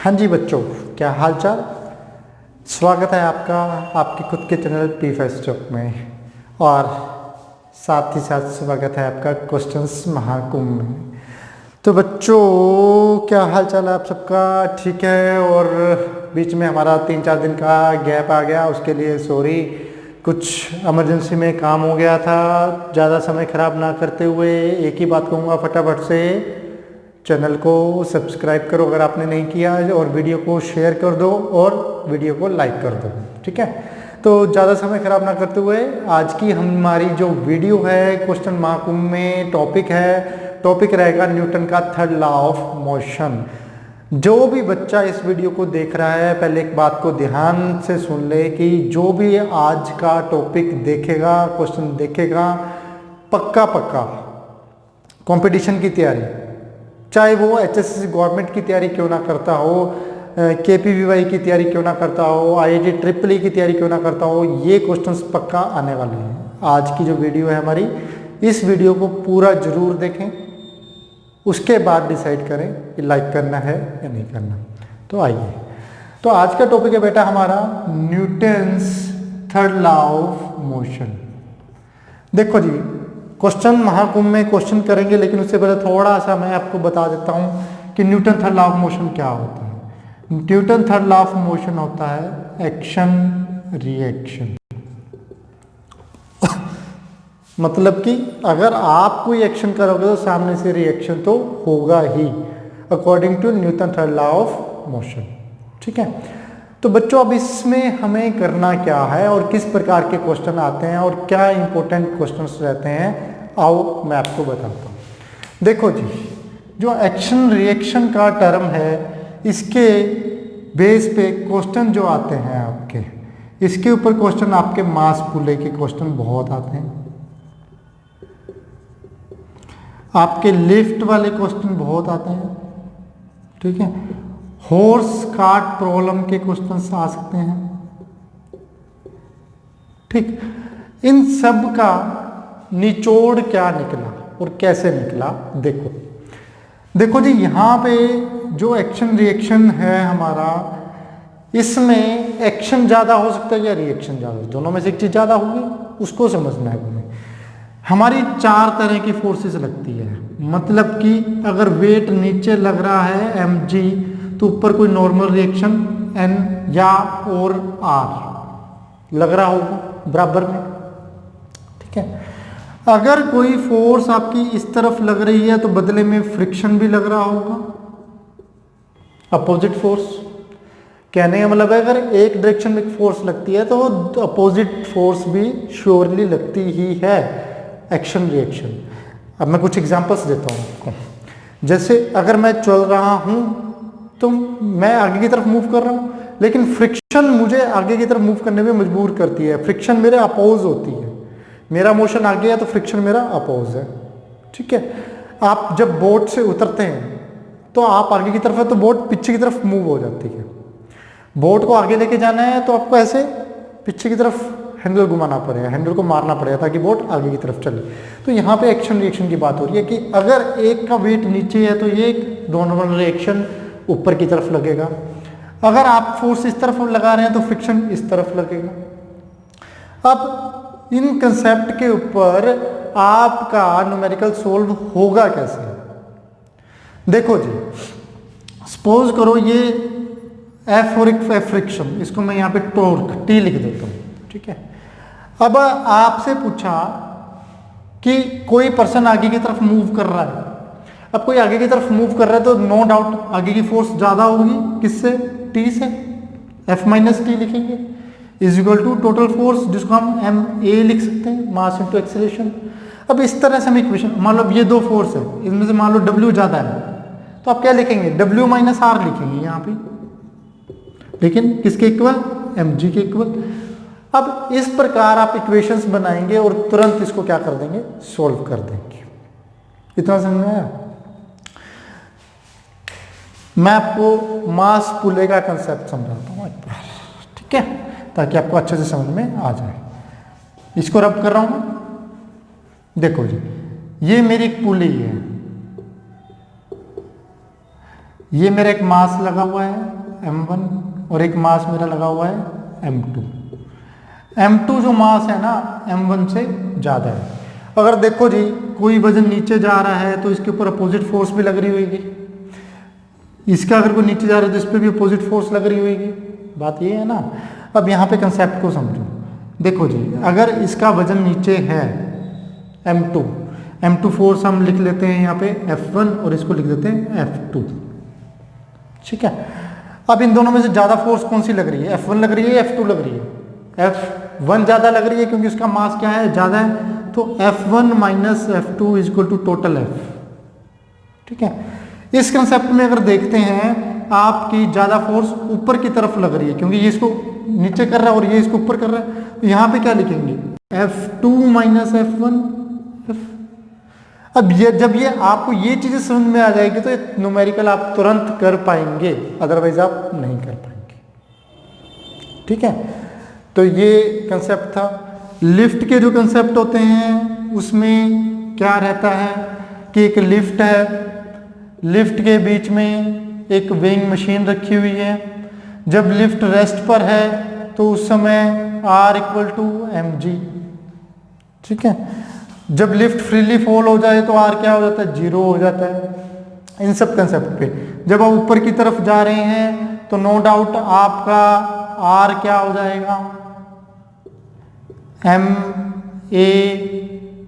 हाँ जी बच्चों, क्या हाल चाल। स्वागत है आपका आपके खुद के चैनल P5 स्टॉक में, और साथ ही साथ स्वागत है आपका क्वेश्चंस महाकुंभ में। तो बच्चों, क्या हाल चाल है आप सबका? ठीक है। और बीच में हमारा 3-4 दिन का गैप आ गया, उसके लिए सॉरी। कुछ इमरजेंसी में काम हो गया था। ज़्यादा समय ख़राब ना करते हुए एक ही बात कहूँगा, फटाफट से चैनल को सब्सक्राइब करो अगर आपने नहीं किया, और वीडियो को शेयर कर दो और वीडियो को लाइक कर दो। ठीक है, तो ज़्यादा समय ख़राब ना करते हुए आज की हमारी जो वीडियो है क्वेश्चन महाकुंभ में टॉपिक रहेगा न्यूटन का थर्ड लॉ ऑफ मोशन। जो भी बच्चा इस वीडियो को देख रहा है, पहले एक बात को ध्यान से सुन ले कि जो भी आज का टॉपिक देखेगा, क्वेश्चन देखेगा, पक्का कंपटीशन की तैयारी, चाहे वो HSC गवर्नमेंट की तैयारी क्यों ना करता हो, KPVY की तैयारी क्यों ना करता हो, IIT EEE की तैयारी क्यों ना करता हो, ये क्वेश्चंस पक्का आने वाले हैं। आज की जो वीडियो है हमारी, इस वीडियो को पूरा जरूर देखें, उसके बाद डिसाइड करें कि लाइक करना है या नहीं करना। तो आइए, तो आज का टॉपिक है बेटा हमारा Newton's third law of motion. देखो जी, क्वेश्चन महाकुंभ में क्वेश्चन करेंगे, लेकिन उससे पहले थोड़ा सा मैं आपको बता देता हूं कि Newton third law of motion क्या होता है। Newton third law of motion होता है एक्शन रिएक्शन। मतलब कि अगर आप कोई एक्शन करोगे तो सामने से रिएक्शन तो होगा ही, according to Newton third law of motion. ठीक है, तो बच्चों अब इसमें हमें करना क्या है और किस प्रकार के क्वेश्चन आते हैं और क्या इंपॉर्टेंट क्वेश्चंस रहते हैं, आओ मैं आपको बताता हूँ। देखो जी, जो एक्शन रिएक्शन का टर्म है, इसके बेस पे क्वेश्चन जो आते हैं आपके, इसके ऊपर क्वेश्चन आपके मास पुले के क्वेश्चन बहुत आते हैं, आपके लिफ्ट वाले क्वेश्चन बहुत आते हैं। ठीक है, हॉर्स कार्ट प्रॉब्लम के क्वेश्चंस आ सकते हैं। ठीक, इन सब का निचोड़ क्या निकला और कैसे निकला, देखो जी, यहाँ पे जो एक्शन रिएक्शन है हमारा, इसमें एक्शन ज़्यादा हो सकता है या रिएक्शन ज़्यादा, दोनों में से एक चीज़ ज़्यादा होगी, उसको समझना है हमें। हमारी 4 तरह की फोर्सेस लगती है, मतलब कि अगर वेट नीचे लग रहा है mg, तो ऊपर कोई नॉर्मल रिएक्शन n या और r लग रहा होगा बराबर में। ठीक है, अगर कोई फोर्स आपकी इस तरफ लग रही है तो बदले में फ्रिक्शन भी लग रहा होगा, अपोजिट फोर्स। कहने का मतलब है, अगर एक डायरेक्शन में फोर्स लगती है तो अपोजिट फोर्स भी श्योरली लगती ही है, एक्शन रिएक्शन। अब मैं कुछ एग्जांपल्स देता हूँ आपको। जैसे अगर मैं चल रहा हूँ तो मैं आगे की तरफ मूव कर रहा हूँ, लेकिन फ्रिक्शन मुझे आगे की तरफ मूव करने में मजबूर करती है, फ्रिक्शन मेरे अपोज होती है। मेरा मोशन आगे है तो फ्रिक्शन मेरा अपोज है। ठीक है, आप जब बोट से उतरते हैं तो आप आगे की तरफ है तो बोट पीछे की तरफ मूव हो जाती है। बोट को आगे लेके जाना है तो आपको ऐसे पीछे की तरफ हैंडल घुमाना पड़ेगा, हैंडल को मारना पड़ेगा ताकि बोट आगे की तरफ चले। तो यहाँ पे एक्शन रिएक्शन की बात हो रही है कि अगर एक का वेट नीचे है तो ये एक नॉर्मल रिएक्शन ऊपर की तरफ लगेगा, अगर आप फोर्स इस तरफ लगा रहे हैं तो फ्रिक्शन इस तरफ लगेगा। अब इन कंसेप्ट के ऊपर आपका न्यूमेरिकल सोल्व होगा कैसे? देखो जी, सपोज करो ये F और एक फ्रिक्शन, इसको मैं यहाँ पे टॉर्क T लिख देता हूँ। ठीक है, अब आपसे पूछा कि कोई पर्सन आगे की तरफ मूव कर रहा है। अब कोई आगे की तरफ मूव कर रहा है तो नो डाउट आगे की फोर्स ज्यादा होगी, किससे? T से। F माइनस टी लिखेंगे is equal to total force, जिसको हम ma लिख सकते हैं, मास इनटू एक्सेलरेशन। अब इस तरह से हम इक्वेशन, मान लो ये दो फोर्स है, इनमें से मान लो W ज्यादा है तो आप क्या लिखेंगे? W माइनस R लिखेंगे यहाँ पे, लेकिन किसके इक्वल? mg के इक्वल। अब इस प्रकार आप इक्वेशंस बनाएंगे और तुरंत इसको क्या कर देंगे? सॉल्व कर देंगे। इतना समझ में आया? मैं आपको मास पुले का कंसेप्ट समझाता हूँ एक बार, ठीक है, ताकि आपको अच्छे से समझ में आ जाए। इसको रब कर रहा हूँ। देखो जी, ये मेरी एक पुली है, ये मेरा एक मास लगा हुआ है m1 और एक मास मेरा लगा हुआ है m2। m2 जो मास है ना m1 से ज़्यादा है। अगर देखो जी कोई वजन नीचे जा रहा है तो इसके ऊपर अपोजिट फोर्स भी लग रही होगी, इसका अगर कोई नीचे जा रहा है तो इस पर भी अपोजिट फोर्स लग रही होगी। बात ये है ना। अब यहाँ पे कंसेप्ट को समझो। देखो जी अगर इसका वजन नीचे है m2 फोर्स हम लिख लेते हैं यहाँ पे F1 और इसको लिख देते हैं F2, ठीक है। अब इन दोनों में से ज़्यादा फोर्स कौन सी लग रही है, F1 लग रही है या F2 लग रही है? F1 ज़्यादा लग रही है क्योंकि उसका मास क्या है, ज़्यादा है। तो F1 minus F2 is equal to total F, ठीक है। इस कंसेप्ट में अगर देखते हैं आपकी ज़्यादा फोर्स ऊपर की तरफ लग रही है क्योंकि ये इसको नीचे कर रहा है और ये इसको ऊपर कर रहा है, तो यहाँ पे क्या लिखेंगे F2 माइनस F1 F। अब ये जब ये आपको ये चीज़ें समझ में आ जाएगी तो ये न्यूमेरिकल आप तुरंत कर पाएंगे, अदरवाइज आप नहीं कर पाएंगे, ठीक है। तो ये कंसेप्ट था। लिफ्ट के जो कंसेप्ट होते हैं उसमें क्या रहता है कि एक लिफ्ट है, लिफ्ट के बीच में एक वेइंग मशीन रखी हुई है। जब लिफ्ट रेस्ट पर है तो उस समय R इक्वल टू mg, ठीक है। जब लिफ्ट फ्रीली फॉल हो जाए तो R क्या हो जाता है, 0 हो जाता है। इन सब कंसेप्ट पे जब आप ऊपर की तरफ जा रहे हैं तो नो डाउट आपका R क्या हो जाएगा, ma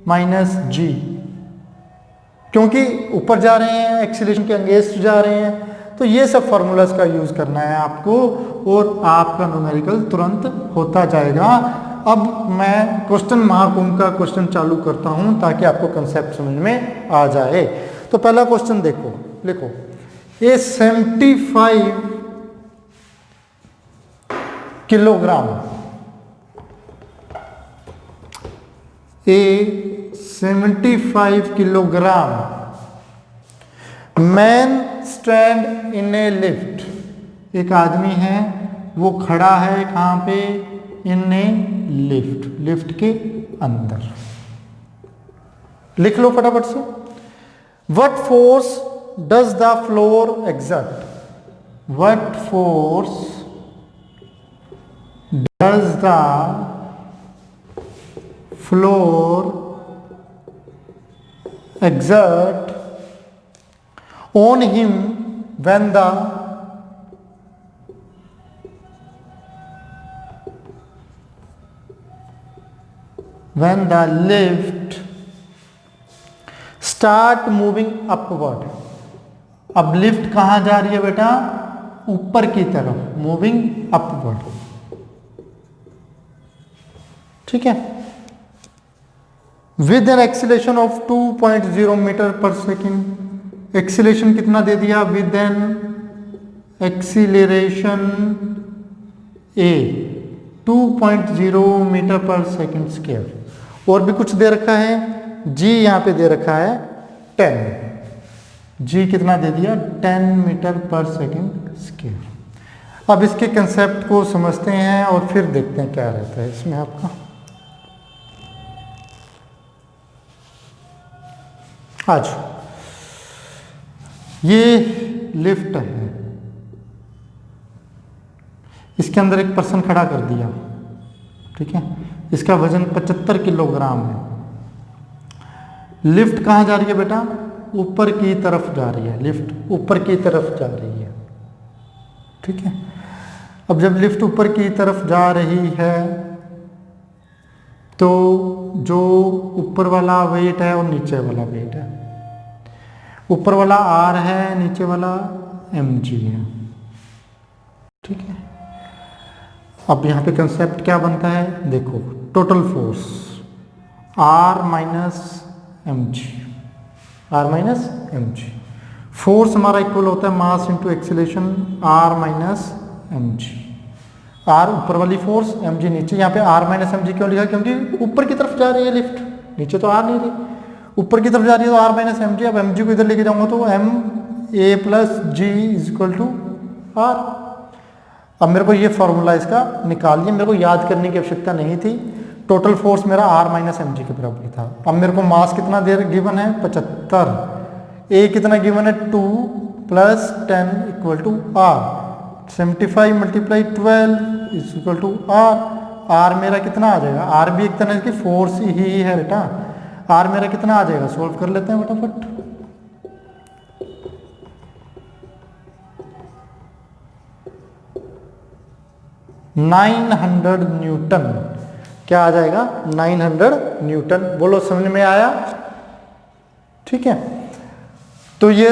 माइनस g, क्योंकि ऊपर जा रहे हैं एक्सीलरेशन के अगेंस्ट जा रहे हैं। तो ये सब फार्मूलाज का यूज करना है आपको और आपका न्यूमेरिकल तुरंत होता जाएगा। अब मैं क्वेश्चन महाकुंभ का क्वेश्चन चालू करता हूं ताकि आपको कंसेप्ट समझ में आ जाए। तो पहला क्वेश्चन देखो, लिखो ए 75 kilogram, A 75 kilogram man stand in A lift. एक आदमी है वो खड़ा है कहाँ पे, इन ए लिफ्ट, लिफ्ट के अंदर। लिख लो फटाफट से। What force does the floor exert, what force does the floor exert on him when the lift start moving upward। अब लिफ्ट कहां जा रही है बेटा, ऊपर की तरफ, मूविंग अपवर्ड, ठीक है। With an acceleration of 2.0 metre per second. Acceleration कितना दे दिया, with an acceleration a 2.0 metre per second square. और भी कुछ दे रखा है, जी यहां पे दे रखा है 10, जी कितना दे दिया 10 मीटर पर सेकेंड स्क्वायर। अब इसके कंसेप्ट को समझते हैं और फिर देखते हैं क्या रहता है इसमें आपका। आज ये लिफ्ट है, इसके अंदर एक पर्सन खड़ा कर दिया, ठीक है। इसका वजन 75 किलोग्राम है। लिफ्ट कहाँ जा रही है बेटा, ऊपर की तरफ जा रही है, लिफ्ट ऊपर की तरफ जा रही है, ठीक है। अब जब लिफ्ट ऊपर की तरफ जा रही है तो जो ऊपर वाला वेट है और नीचे वाला वेट है, ऊपर वाला R है, नीचे वाला mg है, ठीक है। अब यहाँ पे कंसेप्ट क्या बनता है, देखो total force R minus mg, R minus mg। Force हमारा इक्वल होता है mass into acceleration R minus mg। R ऊपर वाली फोर्स, mg नीचे। यहाँ पे R माइनस mg क्यों लिखा, क्योंकि ऊपर की तरफ जा रही है लिफ्ट, नीचे तो R नहीं रही, ऊपर की तरफ जा रही है तो R माइनस mg। अब mg को इधर लेके जाऊंगा तो ma plus g is equal to R। अब मेरे को ये फॉर्मूला इसका निकालिए, मेरे को याद करने की आवश्यकता नहीं थी। टोटल फोर्स मेरा R माइनस mg के बराबर था। अब मेरे को मास कितना दे गिवन है 75, ए कितना गिवन है 2 plus 10 equal to R. 75 multiply 12 is equal to R. R मेरा कितना आ जाएगा, आर भी एक तरह की फोर्स ही है बेटा। आर मेरा कितना आ जाएगा, सोल्व कर लेते हैं फटाफट। $900 न्यूटन। क्या आ जाएगा, 900 न्यूटन। बोलो समझ में आया? ठीक है, तो ये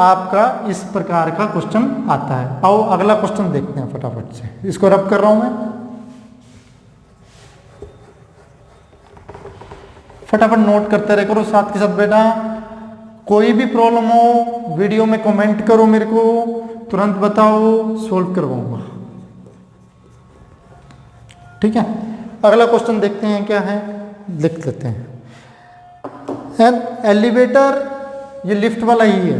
आपका इस प्रकार का क्वेश्चन आता है। आओ अगला क्वेश्चन देखते हैं फटाफट से। इसको रब कर रहा हूं मैं, फटाफट नोट करते रहे करो साथ के साथ बेटा। कोई भी प्रॉब्लम हो वीडियो में कमेंट करो, मेरे को तुरंत बताओ, सोल्व करवाऊंगा। ठीक है, अगला क्वेश्चन देखते हैं क्या है, लिख लेते हैं। एन एलिवेटर, ये लिफ्ट वाला ही है।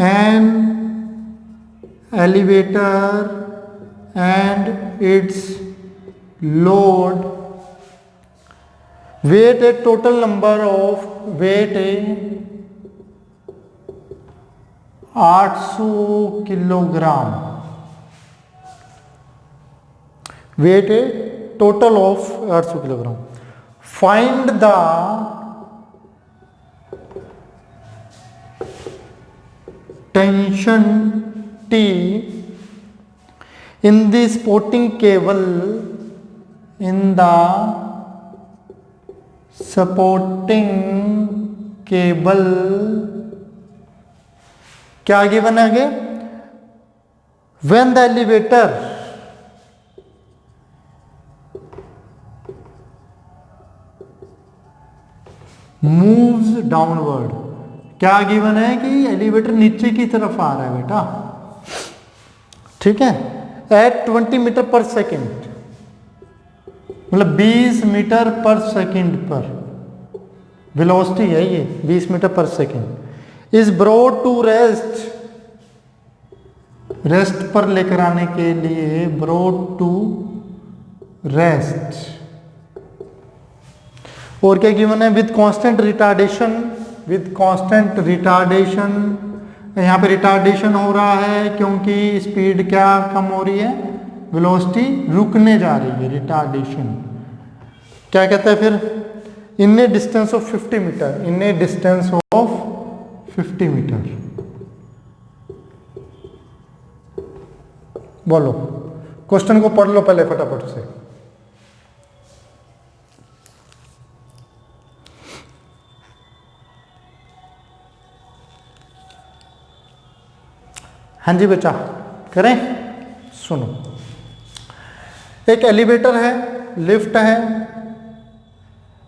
An elevator and it's load weight a total number of weight a 800 kilogram. weight a total of 800 kilogram. find the tension T in the supporting cable in the supporting cable. क्या आगे बना आगे, when the elevator moves downward. क्या given है कि elevator नीचे की तरफ आ रहा है बेटा। ठीक है, एट 20 मीटर पर सेकेंड, मतलब 20 मीटर पर सेकंड पर वेलोसिटी है ये, 20 metre per second. Is brought to rest, rest पर लेकर आने के लिए, ब्रॉट टू रेस्ट। और क्या गिवन है, with constant retardation, with constant retardation. यहां पे रिटार्डेशन हो रहा है क्योंकि स्पीड क्या कम हो रही है, वेलोसिटी रुकने जा रही है, रिटार्डेशन। क्या कहता है फिर, in a distance of 50 metre, in a distance of 50 metre. बोलो, क्वेश्चन को पढ़ लो पहले फटाफट से। हाँ जी बच्चा, करें? सुनो, एक एलिवेटर है, लिफ्ट है,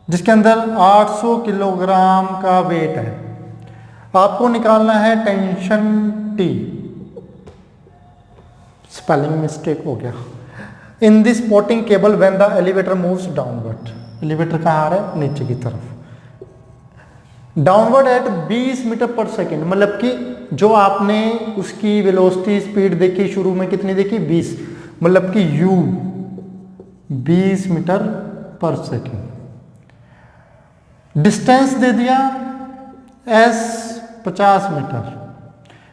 जिसके अंदर 800 किलोग्राम का वेट है। आपको निकालना है टेंशन टी। स्पेलिंग मिस्टेक हो गया। In this supporting cable when the elevator moves downward. Elevator कहाँ आ रहा है, नीचे की तरफ। Downward eight 20 metre per second, मतलब कि जो आपने उसकी वेलोसिटी स्पीड देखी शुरू में कितनी देखी, 20, मतलब कि u 20 metre per second. Distance दे दिया s 50 metre,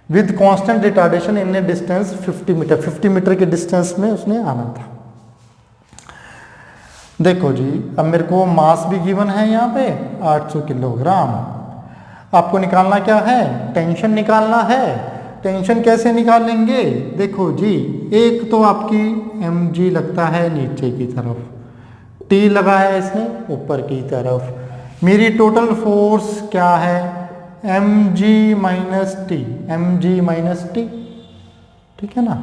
with constant retardation in a distance 50 metre. 50 metre के डिस्टेंस में उसने आना था। देखो जी, अब मेरे को मास भी गिवन है यहाँ पे 800 किलोग्राम। आपको निकालना क्या है, टेंशन निकालना है। टेंशन कैसे निकालेंगे, देखो जी, एक तो आपकी mg लगता है नीचे की तरफ, t लगा है इसने ऊपर की तरफ। मेरी टोटल फोर्स क्या है, mg minus T, mg minus T. ठीक है ना,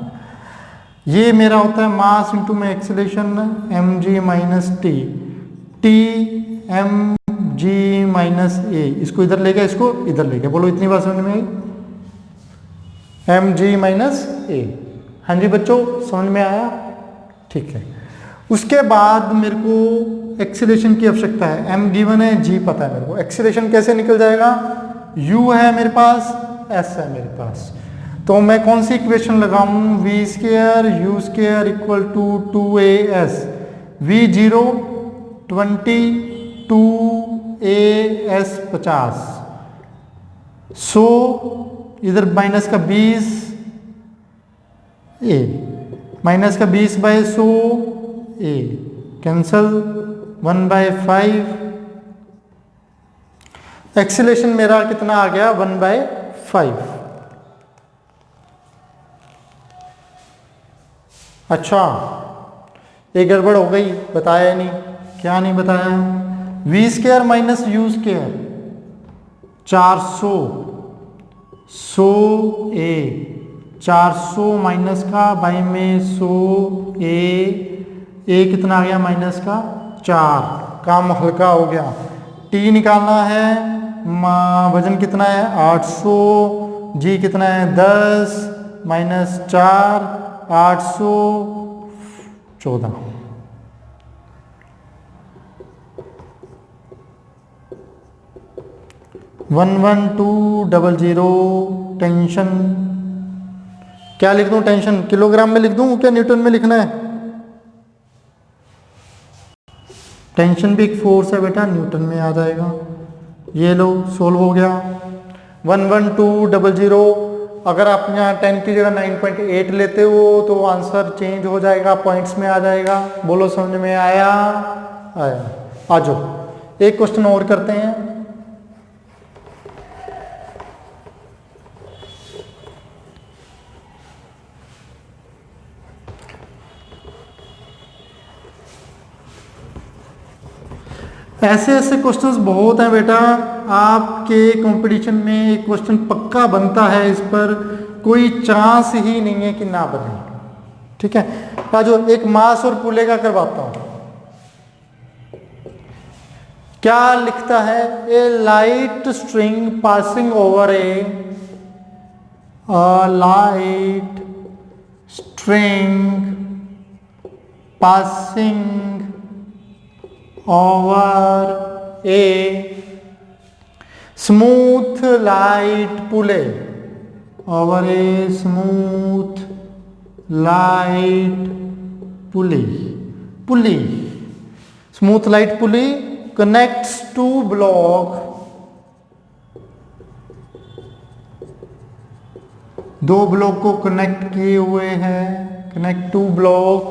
ये मेरा होता है मास इंटू में acceleration, mg minus T, T mg minus a. इसको इधर ले गया, इसको इधर ले गया। बोलो इतनी बात समझ में आई, mg माइनस ए। हाँ जी बच्चों, समझ में आया? ठीक है। उसके बाद मेरे को एक्सेलरेशन की आवश्यकता है। m गिवन है, g पता है मेरे को। एक्सेलरेशन कैसे निकल जाएगा, u है मेरे पास, s है मेरे पास। तो मैं कौन सी इक्वेशन लगाऊं, v square u square equal to 2as, v0 20 2as 50। So इधर माइनस का 20 ए, माइनस का 20/100 ए, कैंसल 1/5। एक्सीलरेशन मेरा कितना आ गया 1/5। अच्छा एक गड़बड़ हो गई, बताया नहीं। क्या नहीं बताया? v² माइनस u², 400 100 ए, 400 माइनस का बाई में 100 ए कितना आ गया माइनस का 4, काम हल्का हो गया। टी निकालना है, वजन कितना है 800, जी कितना है 10 माइनस 4 814। वन 1200 टेंशन क्या लिख दूं? टेंशन किलोग्राम में लिख दूं क्या न्यूटन में लिखना है? टेंशन भी एक फोर्स है बेटा, न्यूटन में आ जाएगा। ये लो सोल्व हो गया। 11200। अगर आप यहाँ 10 की जगह 9.8 लेते हो तो आंसर चेंज हो जाएगा, पॉइंट्स में आ जाएगा। बोलो समझ में आया? आया। आ जाओ एक क्वेश्चन और करते हैं। ऐसे ऐसे क्वेश्चंस बहुत हैं बेटा, आपके कंपटीशन में एक क्वेश्चन पक्का बनता है, इस पर कोई चांस ही नहीं है कि ना बने। ठीक है, जो एक मास और पुले का करवाता हूं। क्या लिखता है? A light string passing over a light string passing over a smooth light pulley, over a smooth light pulley, smooth light pulley connects to block, दो ब्लॉक को कनेक्ट किए हुए हैं, connect to block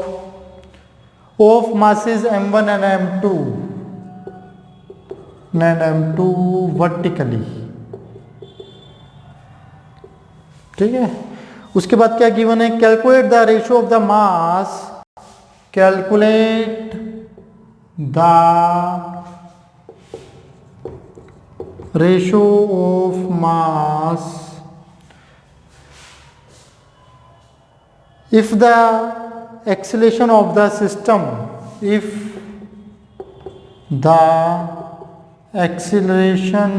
of masses m1 and m2 vertically। ठीक है, उसके बाद क्या गिवन है? Calculate the ratio of the mass, calculate the ratio of mass if the acceleration of the system, if the acceleration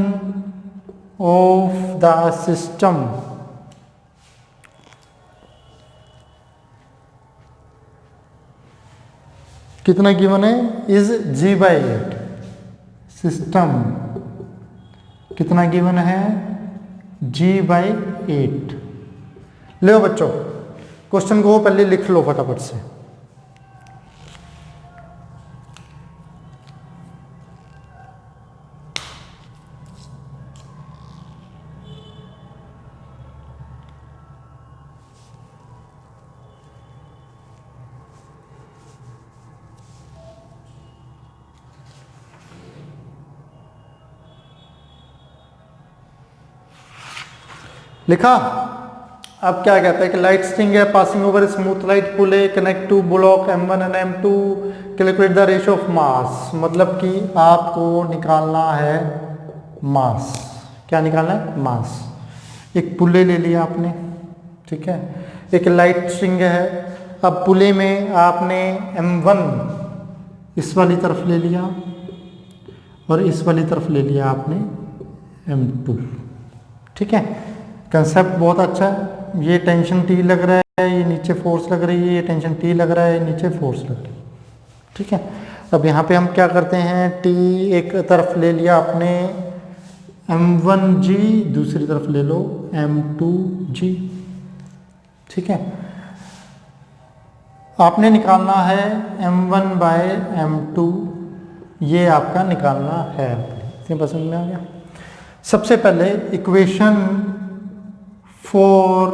of the system कितना given है? Is g/8। System कितना given है? g/8। लो बच्चों क्वेश्चन को पहले लिख लो फटाफट से। लिखा? अब क्या कहता है कि लाइट स्ट्रिंग है passing over smooth light pulley connect to block m1 and m2, calculate the ratio of mass. मतलब कि आपको निकालना है मास। क्या निकालना है? मास। एक पुले ले लिया आपने, ठीक है, एक लाइट स्ट्रिंग है। अब पुले में आपने m1 इस वाली तरफ ले लिया और इस वाली तरफ ले लिया आपने m2। ठीक है, कंसेप्ट बहुत अच्छा है। ये टेंशन T लग रहा है, ये नीचे फोर्स लग रही है, ये टेंशन T लग रहा है, नीचे फोर्स लग रही है। ठीक है, अब यहाँ पे हम क्या करते हैं? T एक तरफ ले लिया आपने m1g, दूसरी तरफ ले लो m2g। ठीक है, आपने निकालना है m1/m2, ये आपका निकालना है। इतनी पसंद में आ गया। सबसे पहले इक्वेशन फॉर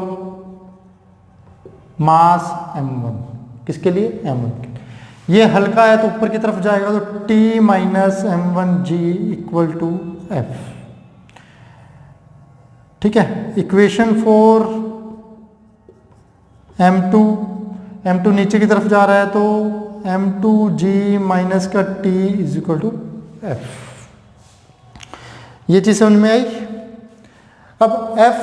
मास m1, किसके लिए? m1 के लिए। ये हल्का है तो ऊपर की तरफ जाएगा तो T minus m1g equal to F। ठीक है, इक्वेशन फॉर m2 नीचे की तरफ जा रहा है तो m2g माइनस का T is equal to F। ये चीज समझ में आई। अब F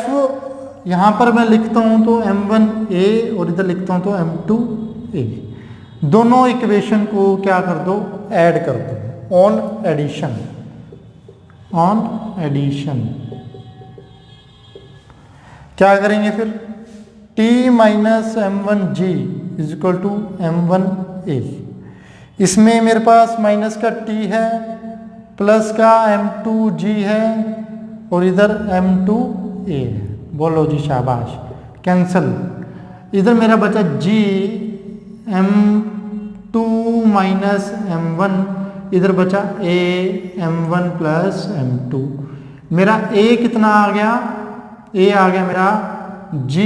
यहां पर मैं लिखता हूं तो m1a और इधर लिखता हूं तो m2a। दोनों इक्वेशन को क्या कर दो? ऐड कर दो ऑन एडिशन। क्या करेंगे फिर? T minus m1g is equal to m1a। इसमें मेरे पास माइनस का T है, प्लस का m2g है और इधर m2a है। बोलो जी शाबाश, कैंसल। इधर मेरा बचा g m2 माइनस m1, इधर बचा a m1 प्लस m2। मेरा a कितना आ गया? a आ गया मेरा g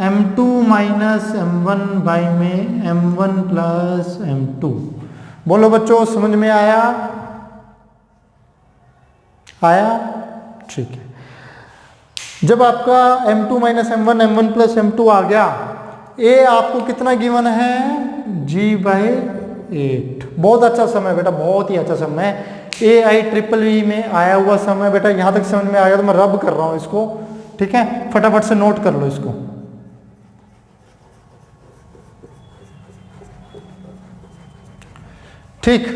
m2 minus m1 by में m1 प्लस m2। बोलो बच्चों, समझ में आया? ठीक है। जब आपका m2 minus m1 m1 plus m2 आ गया, a आपको कितना गिवन है? g by 8। बहुत अच्छा समय बेटा, बहुत ही अच्छा समय। AIEEE में आया हुआ समय बेटा। यहां तक समझ में आ गया तो मैं रब कर रहा हूं इसको। ठीक है, फटाफट से नोट कर लो इसको। ठीक,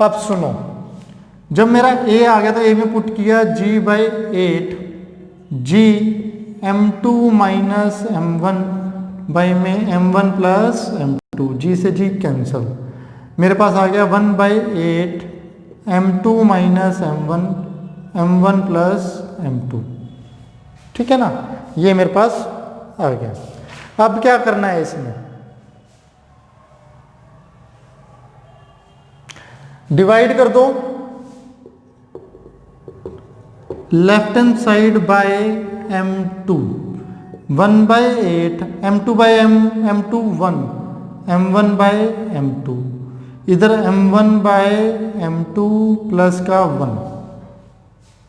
अब सुनो, जब मेरा a आ गया तो a में पुट किया g by 8, g m2 minus m1 by में m1 प्लस m2, g से g कैंसल। मेरे पास आ गया 1 by 8 m2 minus m1 m1 plus m2। ठीक है ना, ये मेरे पास आ गया। अब क्या करना है इसमें? डिवाइड कर दो left hand side by m2। 1 by 8 m2 by m2 1 m1 by m2, इधर m1 बाय m2 प्लस का 1।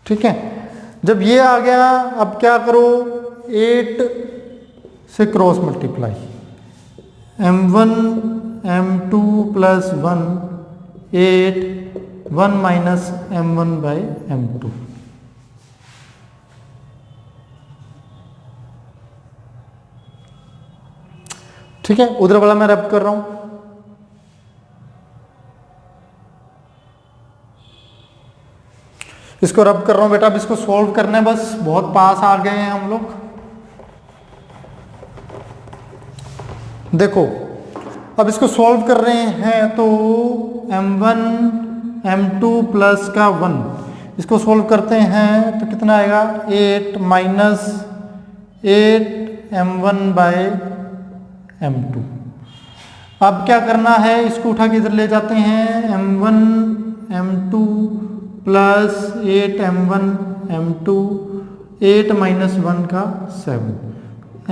ठीक है, जब ये आ गया अब क्या करो? 8 से cross multiply, m1 m2 plus 1 8 1 minus m1 by m2। ठीक है, उधर वाला मैं रब कर रहा हूं। इसको रब कर रहा हूं बेटा। अब इसको सॉल्व करना है, बस बहुत पास आ गए हैं हम लोग। देखो, अब इसको सॉल्व कर रहे हैं तो m1 m2 प्लस का 1, इसको सॉल्व करते हैं तो कितना आएगा? 8 माइनस 8 m1 बाय m2। अब क्या करना है? इसको उठा के इधर ले जाते हैं। m1 m2 plus 8 m1 m2, 8 minus 1 का 7,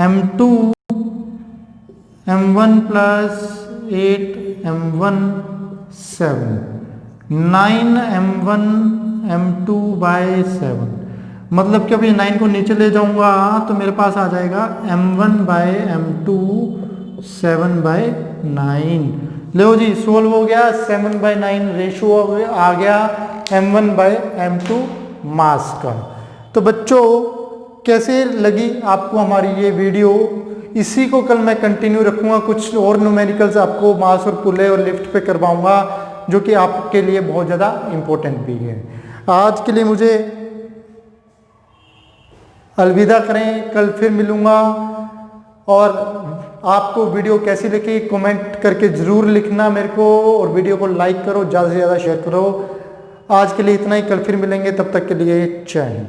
m2 m1 plus 8 m1 7, 9 m1 m2 bye 7। मतलब कि अभी 9 को नीचे ले जाऊंगा तो मेरे पास आ जाएगा m1 by m2 7 bye 9। Low ji, solve हो गया। 7 बाय 9 रेशो आ गया m1 बाय m2 मास का। तो बच्चों, कैसे लगी आपको हमारी ये वीडियो? इसी को कल मैं कंटिन्यू रखूंगा। कुछ और न्यूमेरिकल्स आपको मास और पुले और लिफ्ट पे करवाऊंगा, जो कि आपके लिए बहुत ज़्यादा इम्पोर्टेंट भी है। आज के लिए मुझे अलविदा करें, कल फिर मिलूंगा। और आपको वीडियो कैसी लगी कमेंट करके ज़रूर लिखना मेरे को, और वीडियो को लाइक करो, ज़्यादा से ज़्यादा शेयर करो। आज के लिए इतना ही, कल फिर मिलेंगे, तब तक के लिए जय हिंद।